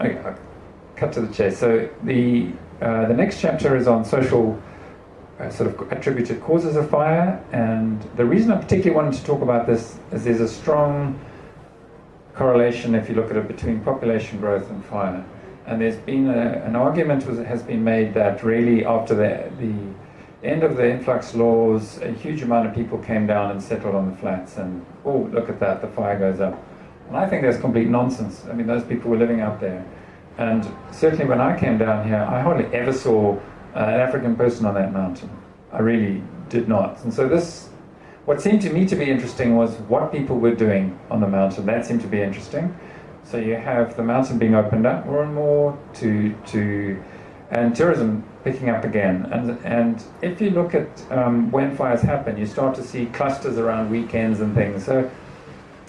Okay, I'll cut to the chase. So the next chapter is on social sort of attributed causes of fire, and the reason I particularly wanted to talk about this is there's a strong correlation, if you look at it, between population growth and fire. And there's been an argument has been made that really after the end of the influx laws, a huge amount of people came down and settled on the flats, and oh, look at that, the fire goes up. And I think that's complete nonsense. I mean, those people were living out there. And certainly when I came down here, I hardly ever saw an African person on that mountain. I really did not. And so what seemed to me to be interesting was what people were doing on the mountain. That seemed to be interesting. So you have the mountain being opened up more and more and tourism picking up again. And if you look at when fires happen, you start to see clusters around weekends and things. So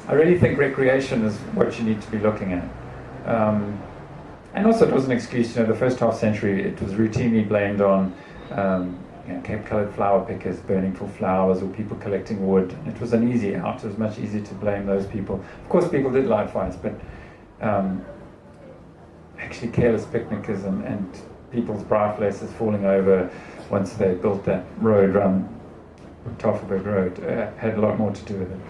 I really think recreation is what you need to be looking at. And also it was an excuse, the first half century it was routinely blamed on Cape-coloured flower pickers burning for flowers or people collecting wood. It was an easy out. It was much easier to blame those people. Of course people did light fires, but actually careless picnickers and people's briar places falling over once they built that road around Tafelberg Road had a lot more to do with it.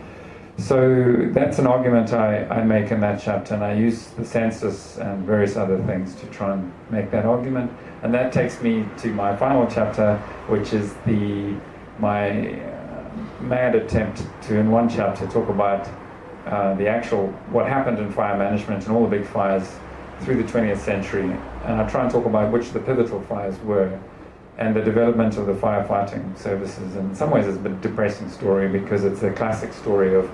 So that's an argument I make in that chapter, and I use the census and various other things to try and make that argument. And that takes me to my final chapter, which is my mad attempt to, in one chapter, talk about the actual, what happened in fire management and all the big fires through the 20th century. And I try and talk about which the pivotal fires were and the development of the firefighting services. In some ways it's a bit depressing story because it's a classic story of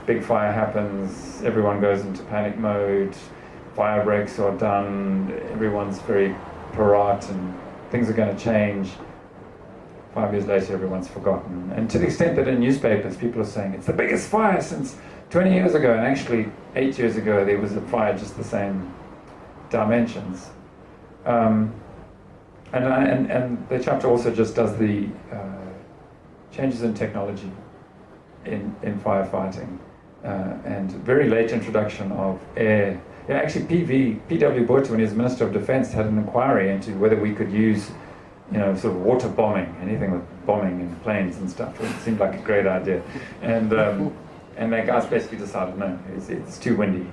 big fire happens, everyone goes into panic mode, fire breaks are done, everyone's very parate and things are going to change. 5 years later everyone's forgotten. And to the extent that in newspapers people are saying it's the biggest fire since 20 years ago, and actually 8 years ago there was a fire just the same dimensions. And the chapter also just does the changes in technology in firefighting and very late introduction of air. Yeah, actually P.W. Botha, when he was Minister of Defence, had an inquiry into whether we could use sort of water bombing, anything with bombing in planes and stuff. It seemed like a great idea. And that guys basically decided, no, it's too windy.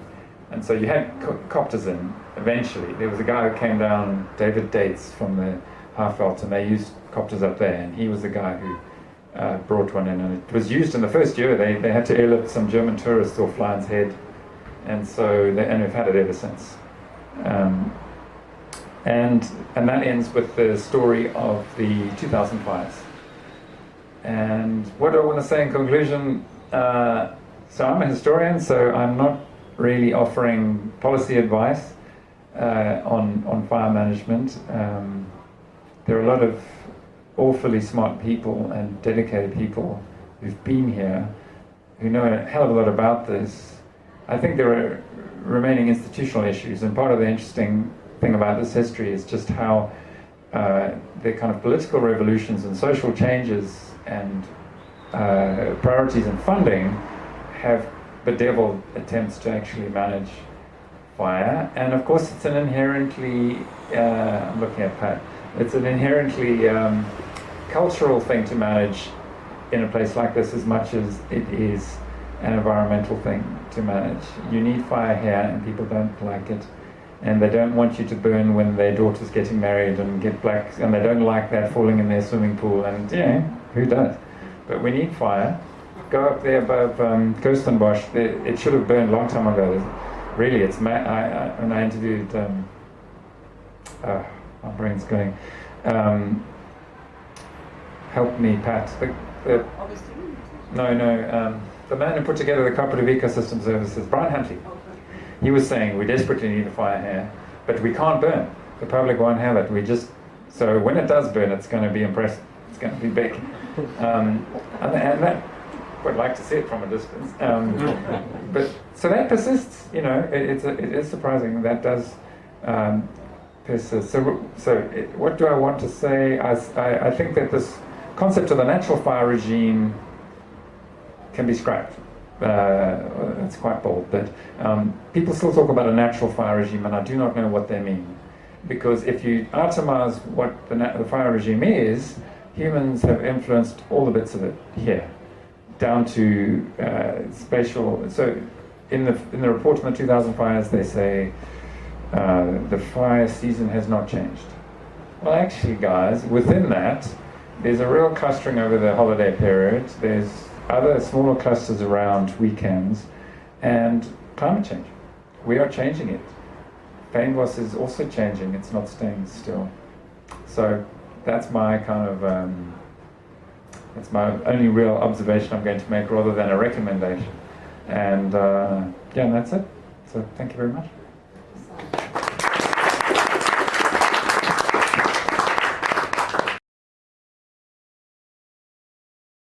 And so you had copters in, eventually. There was a guy who came down, David Dates from the Highveld, and they used copters up there, and he was the guy who brought one in. And it was used in the first year. They had to airlift some German tourists off Lion's Head, and so and we've had it ever since. And that ends with the story of the 2000 fires. And what do I want to say in conclusion? So I'm a historian, so I'm not really offering policy advice on fire management. There are a lot of awfully smart people and dedicated people who've been here who know a hell of a lot about this. I think there are remaining institutional issues, and part of the interesting thing about this history is just how the kind of political revolutions and social changes and priorities and funding have bedeviled attempts to actually manage fire. And of course it's an inherently, I'm looking at Pat, it's an inherently cultural thing to manage in a place like this as much as it is an environmental thing to manage. You need fire here and people don't like it. And they don't want you to burn when their daughter's getting married and get black, and they don't like that falling in their swimming pool, and who does? But we need fire. Go up there above Kirstenbosch. It should have burned a long time ago. Really, it's when I interviewed, my brain's going. Help me, Pat. The man who put together the Cooperative Ecosystem Services, Brian Huntley. He was saying we desperately need a fire here, but we can't burn. The public won't have it. So when it does burn, it's going to be impressive. It's going to be big, and that. Would like to see it from a distance, but so that persists. It is surprising that does persist. So what do I want to say? I think that this concept of the natural fire regime can be scrapped. it's quite bold, but people still talk about a natural fire regime, and I do not know what they mean. Because if you itemize what the fire regime is, humans have influenced all the bits of it here, down to spatial. So in the report on the 2000 fires, they say the fire season has not changed. Well, actually, guys, within that, there's a real clustering over the holiday period. There's other smaller clusters around weekends, and climate change. We are changing it. Fynbos is also changing, it's not staying still. So that's my kind of, that's my only real observation I'm going to make rather than a recommendation. And yeah, that's it. So thank you very much.